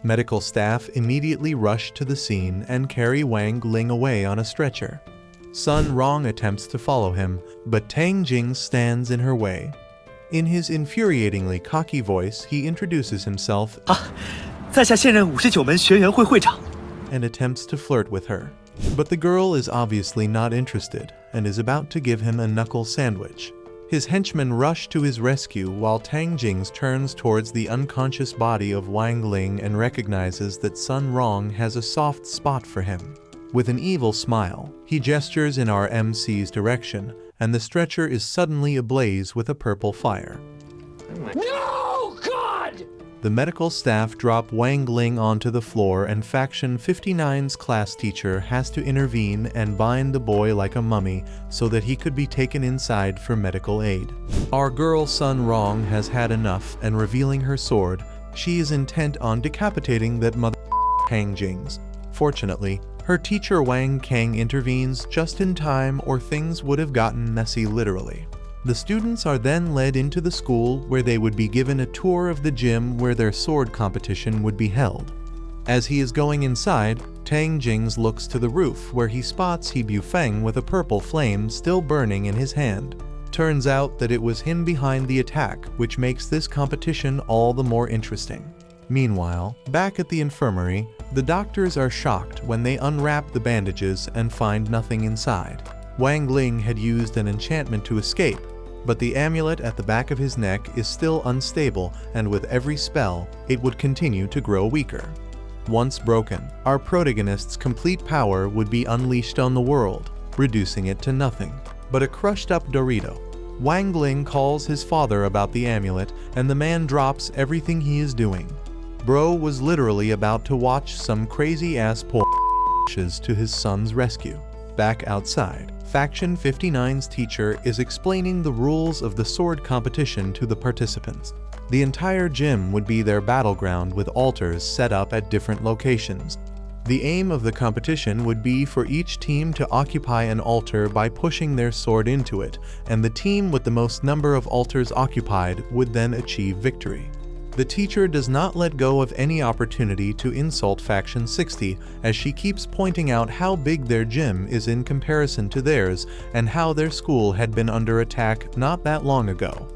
Medical staff immediately rush to the scene and carry Wang Ling away on a stretcher. Sun Rong attempts to follow him, but Tang Jing stands in her way. In his infuriatingly cocky voice, he introduces himself 在下现任59门学员会会长 and attempts to flirt with her. But the girl is obviously not interested and is about to give him a knuckle sandwich. His henchmen rush to his rescue while Tang Jing turns towards the unconscious body of Wang Ling and recognizes that Sun Rong has a soft spot for him. With an evil smile, he gestures in our MC's direction, and the stretcher is suddenly ablaze with a purple fire. No, God! The medical staff drop Wang Ling onto the floor, and Faction 59's class teacher has to intervene and bind the boy like a mummy so that he could be taken inside for medical aid. Our girl Sun Rong has had enough, and revealing her sword, she is intent on decapitating that mother Tang Jing's. Fortunately, her teacher Wang Kang intervenes just in time, or things would have gotten messy literally. The students are then led into the school, where they would be given a tour of the gym where their sword competition would be held. As he is going inside, Tang Jing looks to the roof, where he spots He Bufeng with a purple flame still burning in his hand. Turns out that it was him behind the attack, which makes this competition all the more interesting. Meanwhile, back at the infirmary, the doctors are shocked when they unwrap the bandages and find nothing inside. Wang Ling had used an enchantment to escape, but the amulet at the back of his neck is still unstable, and with every spell, it would continue to grow weaker. Once broken, our protagonist's complete power would be unleashed on the world, reducing it to nothing but a crushed-up Dorito. Wang Ling calls his father about the amulet, and the man drops everything he is doing. Bro was literally about to watch some crazy-ass pushes to his son's rescue. Back outside, Faction 59's teacher is explaining the rules of the sword competition to the participants. The entire gym would be their battleground, with altars set up at different locations. The aim of the competition would be for each team to occupy an altar by pushing their sword into it, and the team with the most number of altars occupied would then achieve victory. The teacher does not let go of any opportunity to insult Faction 60, as she keeps pointing out how big their gym is in comparison to theirs, and how their school had been under attack not that long ago.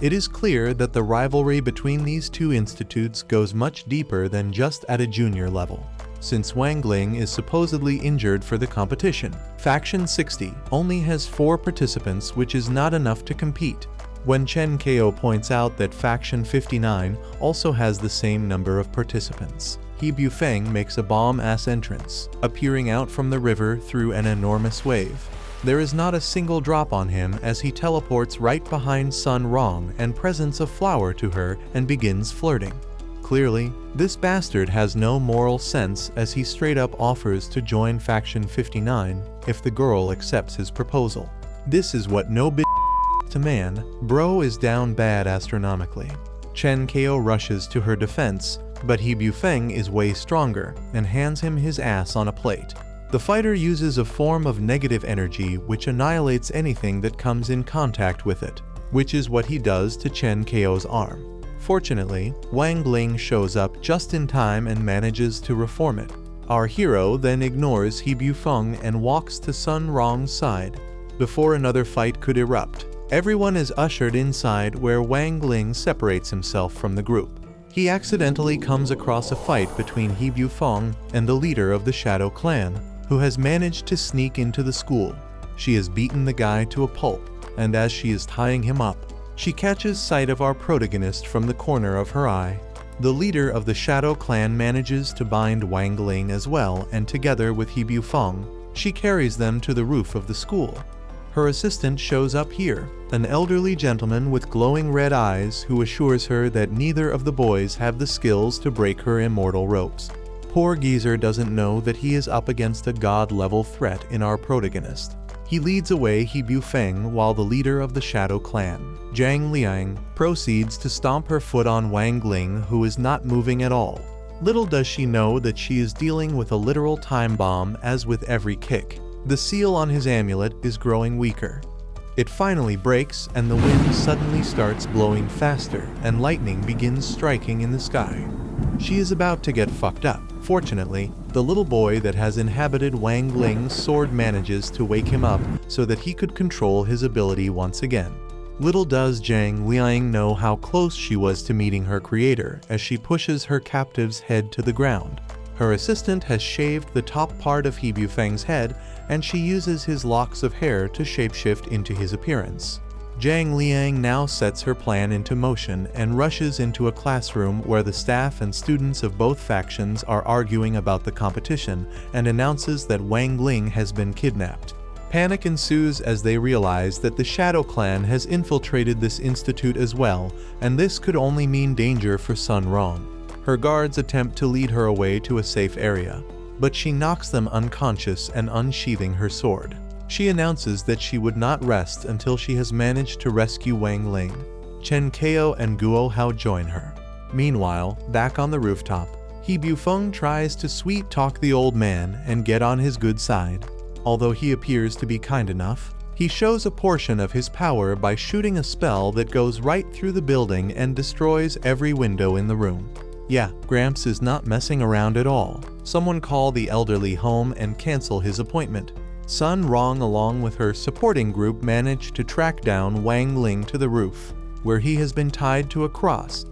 It is clear that the rivalry between these two institutes goes much deeper than just at a junior level. Since Wang Ling is supposedly injured for the competition, Faction 60 only has 4 participants, which is not enough to compete. When Chen Ko points out that Faction 59 also has the same number of participants, He Bufeng makes a bomb-ass entrance, appearing out from the river through an enormous wave. There is not a single drop on him, as he teleports right behind Sun Rong and presents a flower to her and begins flirting. Clearly, this bastard has no moral sense, as he straight up offers to join Faction 59 if the girl accepts his proposal. This is what no bitch to man. Bro is down bad astronomically. Chen Ko rushes to her defense, but He Bufeng is way stronger and hands him his ass on a plate. The fighter uses a form of negative energy which annihilates anything that comes in contact with it, which is what he does to Chen Ko's arm. Fortunately, Wang Ling shows up just in time and manages to reform it. Our hero then ignores He Bufeng and walks to Sun Rong's side. Before another fight could erupt, everyone is ushered inside, where Wang Ling separates himself from the group. He accidentally comes across a fight between He Bufeng and the leader of the Shadow Clan, who has managed to sneak into the school. She has beaten the guy to a pulp, and as she is tying him up, she catches sight of our protagonist from the corner of her eye. The leader of the Shadow Clan manages to bind Wang Ling as well, and together with He Bufeng, she carries them to the roof of the school. Her assistant shows up here, an elderly gentleman with glowing red eyes, who assures her that neither of the boys have the skills to break her immortal ropes. Poor geezer doesn't know that he is up against a god-level threat in our protagonist. He leads away He Bufeng, while the leader of the Shadow Clan, Zhang Liang, proceeds to stomp her foot on Wang Ling, who is not moving at all. Little does she know that she is dealing with a literal time bomb, as with every kick. The seal on his amulet is growing weaker. It finally breaks, and the wind suddenly starts blowing faster, and lightning begins striking in the sky. She is about to get fucked up. Fortunately, the little boy that has inhabited Wang Ling's sword manages to wake him up so that he could control his ability once again. Little does Zhang Liang know how close she was to meeting her creator as she pushes her captive's head to the ground. Her assistant has shaved the top part of He Bufeng's head, and she uses his locks of hair to shapeshift into his appearance. Zhang Liang now sets her plan into motion and rushes into a classroom where the staff and students of both factions are arguing about the competition and announces that Wang Ling has been kidnapped. Panic ensues as they realize that the Shadow Clan has infiltrated this institute as well, and this could only mean danger for Sun Rong. Her guards attempt to lead her away to a safe area, but she knocks them unconscious and unsheathing her sword. She announces that she would not rest until she has managed to rescue Wang Ling. Chen Kao and Guo Hao join her. Meanwhile, back on the rooftop, He Bufeng tries to sweet-talk the old man and get on his good side. Although he appears to be kind enough, he shows a portion of his power by shooting a spell that goes right through the building and destroys every window in the room. Yeah, Gramps is not messing around at all. Someone call the elderly home and cancel his appointment. Sun Rong along with her supporting group manage to track down Wang Ling to the roof, where he has been tied to a cross.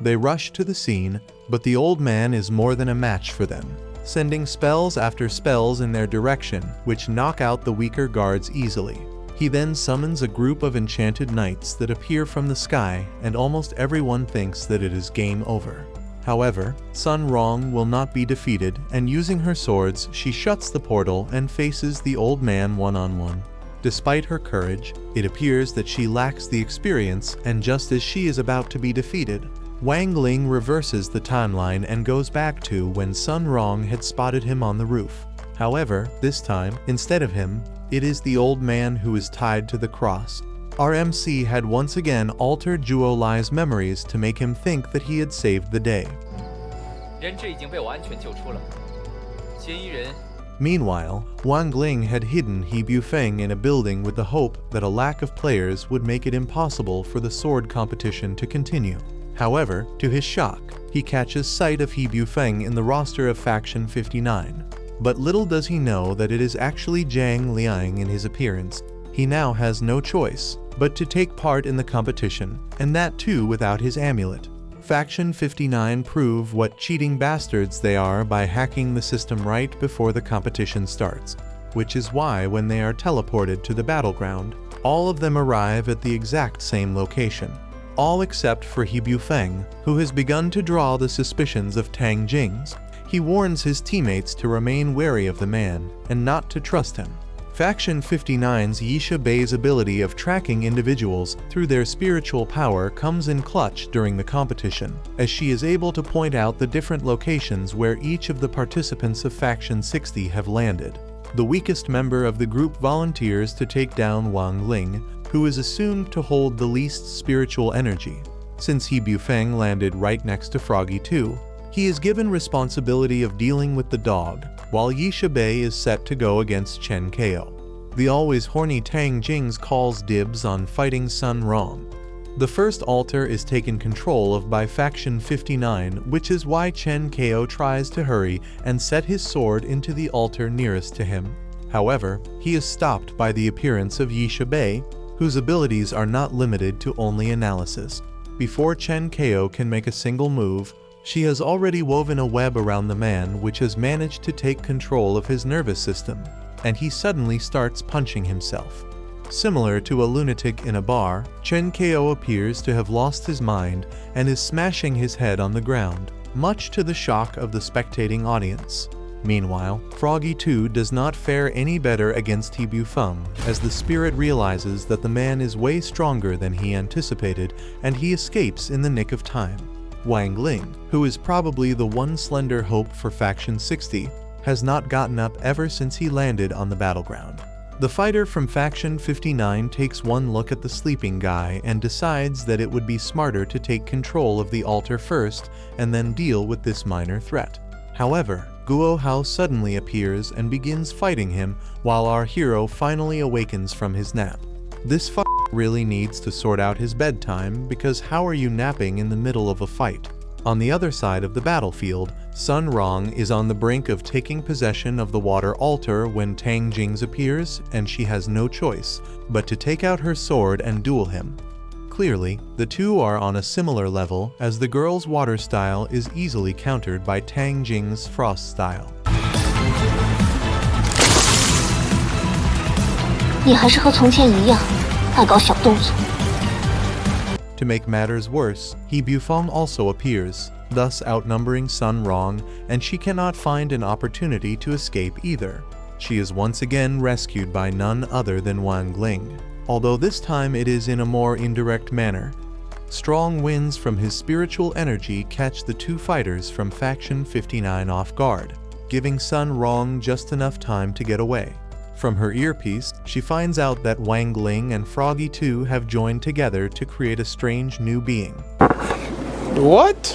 They rush to the scene, but the old man is more than a match for them, sending spells after spells in their direction, which knock out the weaker guards easily. He then summons a group of enchanted knights that appear from the sky, and almost everyone thinks that it is game over. However, Sun Rong will not be defeated, and using her swords, she shuts the portal and faces the old man one-on-one. Despite her courage, it appears that she lacks the experience, and just as she is about to be defeated, Wang Ling reverses the timeline and goes back to when Sun Rong had spotted him on the roof. However, this time, instead of him, it is the old man who is tied to the cross. Our MC had once again altered Zhuo Lai's memories to make him think that he had saved the day. Meanwhile, Wang Ling had hidden He Bufeng in a building with the hope that a lack of players would make it impossible for the sword competition to continue. However, to his shock, he catches sight of He Bufeng in the roster of Faction 59. But little does he know that it is actually Zhang Liang in his appearance. He now has no choice but to take part in the competition, and that too without his amulet. Faction 59 prove what cheating bastards they are by hacking the system right before the competition starts, which is why when they are teleported to the battleground, all of them arrive at the exact same location. All except for He Bufeng, who has begun to draw the suspicions of Tang Jing's. He warns his teammates to remain wary of the man, and not to trust him. Faction 59's Yisha Bei's ability of tracking individuals through their spiritual power comes in clutch during the competition, as she is able to point out the different locations where each of the participants of Faction 60 have landed. The weakest member of the group volunteers to take down Wang Ling, who is assumed to hold the least spiritual energy. Since He Bufeng landed right next to Froggy 2, he is given responsibility of dealing with the dog, while Yisha Bei is set to go against Chen Kao. The always horny Tang Jings calls dibs on fighting Sun Rong. The first altar is taken control of by Faction 59, which is why Chen Kao tries to hurry and set his sword into the altar nearest to him. However, he is stopped by the appearance of Yisha Bei, whose abilities are not limited to only analysis. Before Chen Kao can make a single move, she has already woven a web around the man which has managed to take control of his nervous system, and he suddenly starts punching himself. Similar to a lunatic in a bar, Chen Kao appears to have lost his mind and is smashing his head on the ground, much to the shock of the spectating audience. Meanwhile, Froggy 2 does not fare any better against He Bufeng, as the spirit realizes that the man is way stronger than he anticipated, and he escapes in the nick of time. Wang Ling, who is probably the one slender hope for Faction 60, has not gotten up ever since he landed on the battleground. The fighter from Faction 59 takes one look at the sleeping guy and decides that it would be smarter to take control of the altar first and then deal with this minor threat. However, Guo Hao suddenly appears and begins fighting him while our hero finally awakens from his nap. This really needs to sort out his bedtime, because how are you napping in the middle of a fight? On the other side of the battlefield, Sun Rong is on the brink of taking possession of the water altar when Tang Jing's appears, and she has no choice but to take out her sword and duel him. Clearly, the two are on a similar level, as the girl's water style is easily countered by Tang Jing's frost style. 你还是和从前一样，爱搞小动作。 To make matters worse, He Bufeng also appears, thus outnumbering Sun Rong, and she cannot find an opportunity to escape either. She is once again rescued by none other than Wang Ling, although this time it is in a more indirect manner. Strong winds from his spiritual energy catch the two fighters from Faction 59 off guard, giving Sun Rong just enough time to get away. From her earpiece, she finds out that Wang Ling and Froggy 2 have joined together to create a strange new being. What?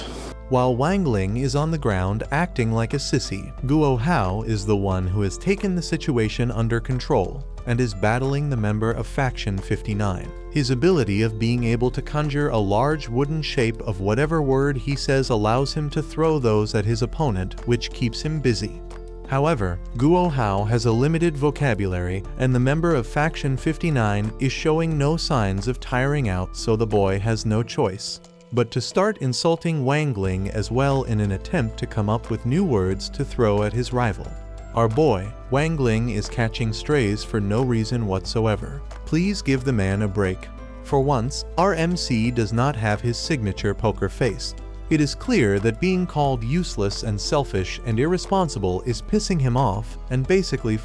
While Wang Ling is on the ground acting like a sissy, Guo Hao is the one who has taken the situation under control and is battling the member of Faction 59. His ability of being able to conjure a large wooden shape of whatever word he says allows him to throw those at his opponent, which keeps him busy. However, Guo Hao has a limited vocabulary, and the member of Faction 59 is showing no signs of tiring out, so the boy has no choice but to start insulting Wang Ling as well in an attempt to come up with new words to throw at his rival. Our boy, Wang Ling, is catching strays for no reason whatsoever. Please give the man a break. For once, our MC does not have his signature poker face. It is clear that being called useless and selfish and irresponsible is pissing him off and basically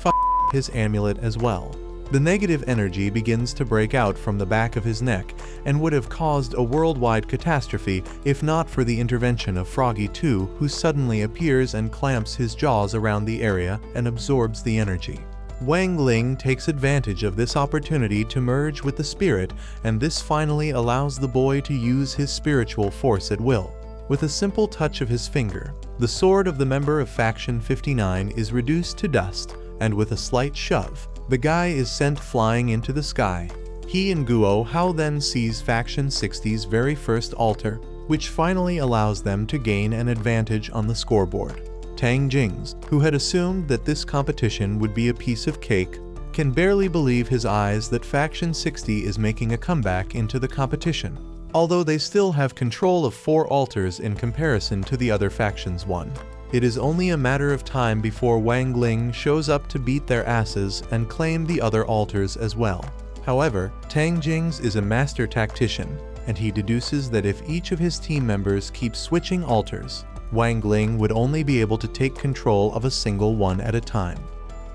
his amulet as well. The negative energy begins to break out from the back of his neck and would have caused a worldwide catastrophe if not for the intervention of Froggy 2, who suddenly appears and clamps his jaws around the area and absorbs the energy. Wang Ling takes advantage of this opportunity to merge with the spirit, and this finally allows the boy to use his spiritual force at will. With a simple touch of his finger, the sword of the member of Faction 59 is reduced to dust, and with a slight shove, the guy is sent flying into the sky. He and Guo Hao then seize Faction 60's very first altar, which finally allows them to gain an advantage on the scoreboard. Tang Jing's, who had assumed that this competition would be a piece of cake, can barely believe his eyes that Faction 60 is making a comeback into the competition, although they still have control of 4 altars in comparison to the other factions' one. It is only a matter of time before Wang Ling shows up to beat their asses and claim the other altars as well. However, Tang Jing's is a master tactician, and he deduces that if each of his team members keeps switching altars, Wang Ling would only be able to take control of a single one at a time.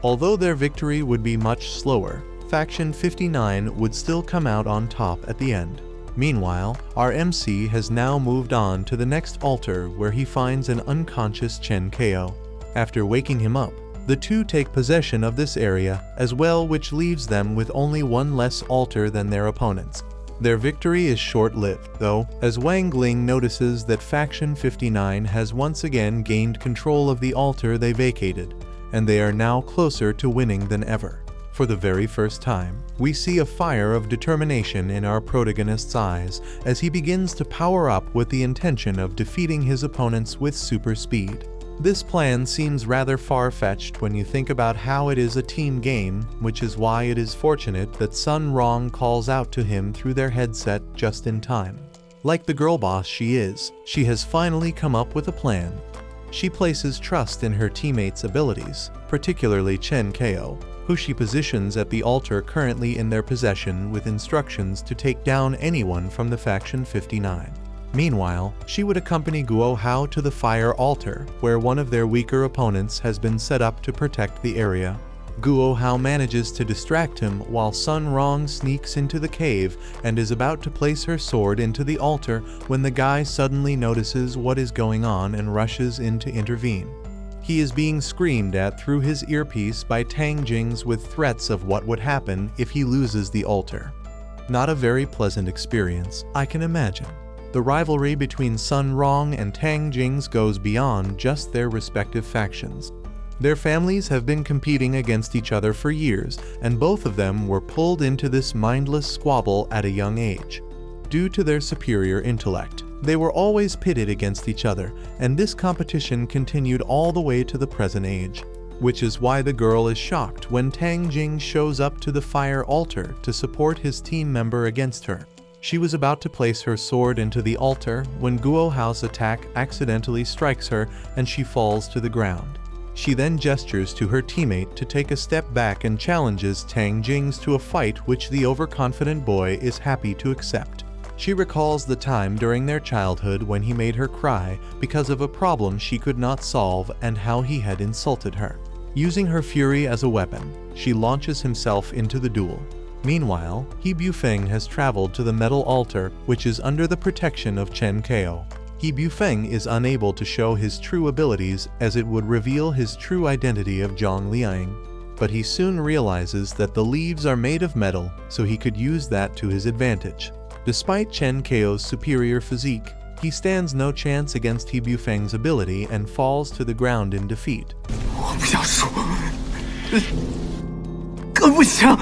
Although their victory would be much slower, Faction 59 would still come out on top at the end. Meanwhile, our MC has now moved on to the next altar where he finds an unconscious Chen Ko. After waking him up, the two take possession of this area as well, which leaves them with only one less altar than their opponents. Their victory is short-lived, though, as Wang Ling notices that Faction 59 has once again gained control of the altar they vacated, and they are now closer to winning than ever. For the very first time, we see a fire of determination in our protagonist's eyes as he begins to power up with the intention of defeating his opponents with super speed. This plan seems rather far-fetched when you think about how it is a team game, which is why it is fortunate that Sun Rong calls out to him through their headset just in time. Like the girl boss she is, she has finally come up with a plan. She places trust in her teammates' abilities, particularly Chen Ko, who she positions at the altar currently in their possession with instructions to take down anyone from the Faction 59. Meanwhile, she would accompany Guo Hao to the fire altar, where one of their weaker opponents has been set up to protect the area. Guo Hao manages to distract him while Sun Rong sneaks into the cave and is about to place her sword into the altar when the guy suddenly notices what is going on and rushes in to intervene. He is being screamed at through his earpiece by Tang Jing's with threats of what would happen if he loses the altar. Not a very pleasant experience, I can imagine. The rivalry between Sun Rong and Tang Jing's goes beyond just their respective factions. Their families have been competing against each other for years, and both of them were pulled into this mindless squabble at a young age. Due to their superior intellect, They were always pitted against each other, and this competition continued all the way to the present age. Which is why the girl is shocked when Tang Jing shows up to the fire altar to support his team member against her. She was about to place her sword into the altar when Guo Hao's attack accidentally strikes her and she falls to the ground. She then gestures to her teammate to take a step back and challenges Tang Jing's to a fight, which the overconfident boy is happy to accept. She recalls the time during their childhood when he made her cry because of a problem she could not solve and how he had insulted her. Using her fury as a weapon, she launches himself into the duel. Meanwhile, He Bufeng has traveled to the metal altar, which is under the protection of Chen Kao. He Bufeng is unable to show his true abilities as it would reveal his true identity of Zhang Liang. But he soon realizes that the leaves are made of metal, so he could use that to his advantage. Despite Chen Kao's superior physique, he stands no chance against He Bufeng's ability and falls to the ground in defeat. 我不想输，更不想。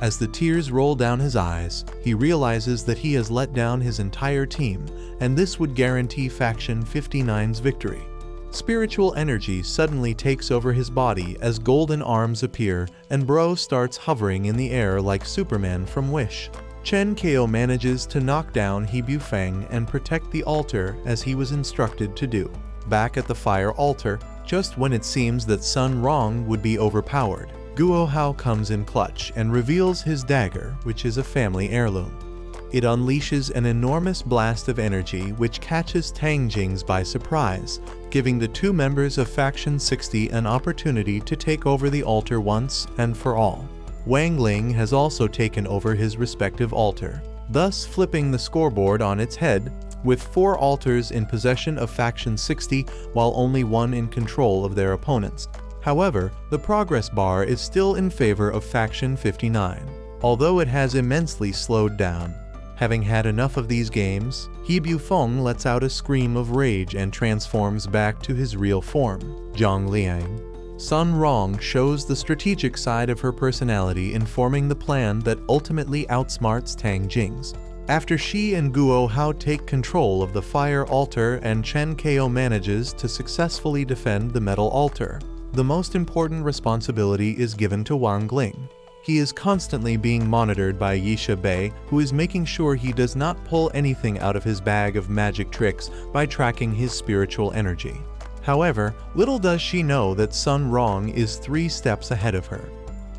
As the tears roll down his eyes, he realizes that he has let down his entire team, and this would guarantee Faction 59's victory. Spiritual energy suddenly takes over his body as golden arms appear, and Bro starts hovering in the air like Superman from Wish. Chen Kao manages to knock down He Bufeng and protect the altar as he was instructed to do. Back at the fire altar, just when it seems that Sun Rong would be overpowered, Guo Hao comes in clutch and reveals his dagger, which is a family heirloom. It unleashes an enormous blast of energy which catches Tang Jing's by surprise, giving the two members of Faction 60 an opportunity to take over the altar once and for all. Wang Ling has also taken over his respective altar, thus flipping the scoreboard on its head, with 4 altars in possession of Faction 60 while only 1 in control of their opponents. However, the progress bar is still in favor of Faction 59, although it has immensely slowed down. Having had enough of these games, He Bufeng lets out a scream of rage and transforms back to his real form, Zhang Liang. Sun Rong shows the strategic side of her personality in forming the plan that ultimately outsmarts Tang Jing's. After she and Guo Hao take control of the fire altar and Chen Kao manages to successfully defend the metal altar, the most important responsibility is given to Wang Ling. He is constantly being monitored by Yisha Bei, who is making sure he does not pull anything out of his bag of magic tricks by tracking his spiritual energy. However, little does she know that Sun Rong is 3 steps ahead of her.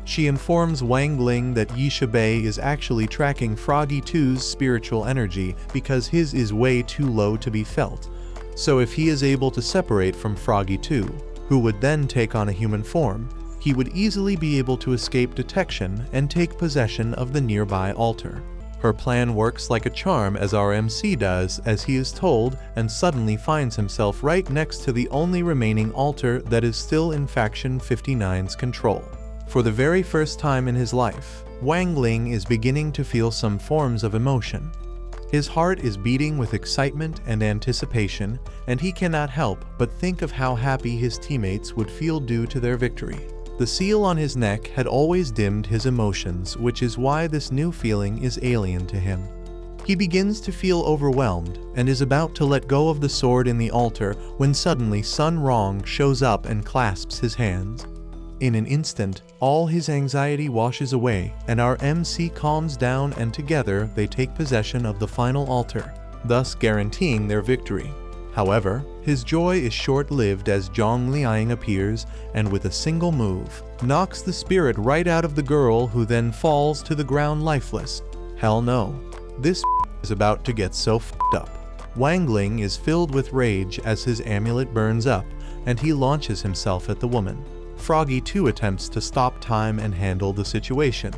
She informs Wang Ling that Yisha Bei is actually tracking Froggy 2's spiritual energy because his is way too low to be felt. So if he is able to separate from Froggy 2, who would then take on a human form, he would easily be able to escape detection and take possession of the nearby altar. Her plan works like a charm as our MC does as he is told and suddenly finds himself right next to the only remaining altar that is still in Faction 59's control. For the very first time in his life, Wang Ling is beginning to feel some forms of emotion. His heart is beating with excitement and anticipation, and he cannot help but think of how happy his teammates would feel due to their victory. The seal on his neck had always dimmed his emotions, which is why this new feeling is alien to him. He begins to feel overwhelmed and is about to let go of the sword in the altar when suddenly Sun Rong shows up and clasps his hands. In an instant, all his anxiety washes away and our MC calms down, and together they take possession of the final altar, thus guaranteeing their victory. However, his joy is short-lived as Zhang Liang appears and with a single move, knocks the spirit right out of the girl, who then falls to the ground lifeless. Hell no. This is about to get so f***ed up. Wang Ling is filled with rage as his amulet burns up and he launches himself at the woman. Froggy 2 attempts to stop time and handle the situation,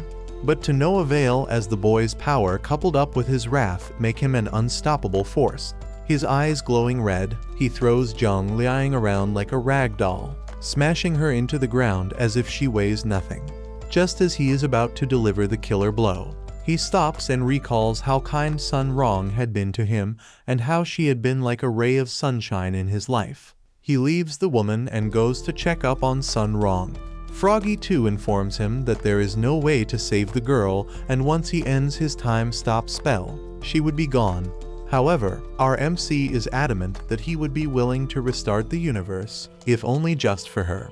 but to no avail as the boy's power coupled up with his wrath make him an unstoppable force. His eyes glowing red, he throws Zhang Liang around like a rag doll, smashing her into the ground as if she weighs nothing. Just as he is about to deliver the killer blow, he stops and recalls how kind Sun Rong had been to him and how she had been like a ray of sunshine in his life. He leaves the woman and goes to check up on Sun Rong. Froggy too informs him that there is no way to save the girl, and once he ends his time stop spell, she would be gone. However, our MC is adamant that he would be willing to restart the universe, if only just for her.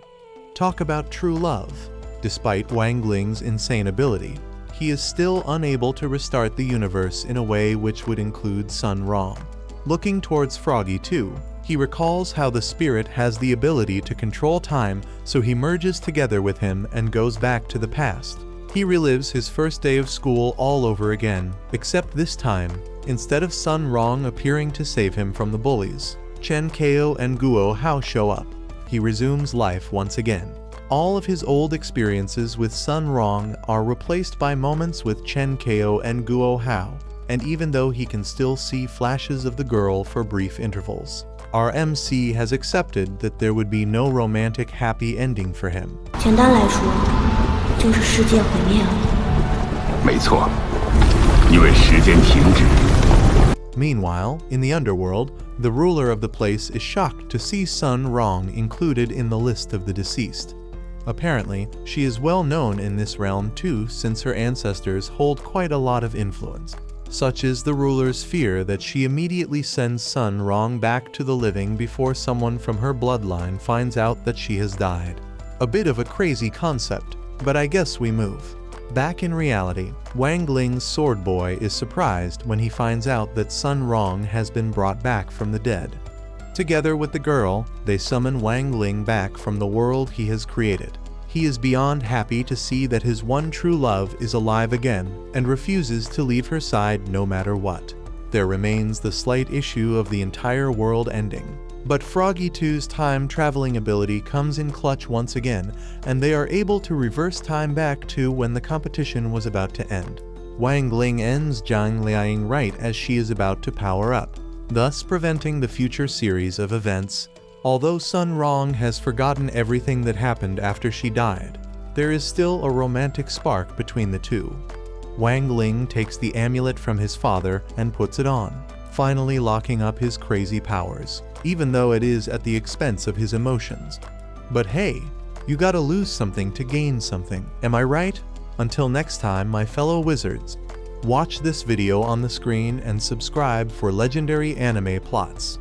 Talk about true love. Despite Wang Ling's insane ability, he is still unable to restart the universe in a way which would include Sun Rong. Looking towards Froggy too, he recalls how the spirit has the ability to control time, so he merges together with him and goes back to the past. He relives his first day of school all over again, except this time, instead of Sun Rong appearing to save him from the bullies, Chen Kao and Guo Hao show up. He resumes life once again. All of his old experiences with Sun Rong are replaced by moments with Chen Kao and Guo Hao, and even though he can still see flashes of the girl for brief intervals, our MC has accepted that there would be no romantic happy ending for him. 简单来说，就是世界毁灭了。没错，因为时间停止。 Meanwhile, in the underworld, the ruler of the place is shocked to see Sun Rong included in the list of the deceased. Apparently, she is well known in this realm too, since her ancestors hold quite a lot of influence. Such is the ruler's fear that she immediately sends Sun Rong back to the living before someone from her bloodline finds out that she has died. A bit of a crazy concept, but I guess we move. Back in reality, Wang Ling's sword boy is surprised when he finds out that Sun Rong has been brought back from the dead. Together with the girl, they summon Wang Ling back from the world he has created. He is beyond happy to see that his one true love is alive again and refuses to leave her side no matter what. There remains the slight issue of the entire world ending. But Froggy 2's time-traveling ability comes in clutch once again, and they are able to reverse time back to when the competition was about to end. Wang Ling ends Zhang Liang right as she is about to power up, thus preventing the future series of events. Although Sun Rong has forgotten everything that happened after she died, there is still a romantic spark between the two. Wang Ling takes the amulet from his father and puts it on, finally locking up his crazy powers, even though it is at the expense of his emotions. But hey, you gotta lose something to gain something, am I right? Until next time, my fellow wizards, watch this video on the screen and subscribe for legendary anime plots.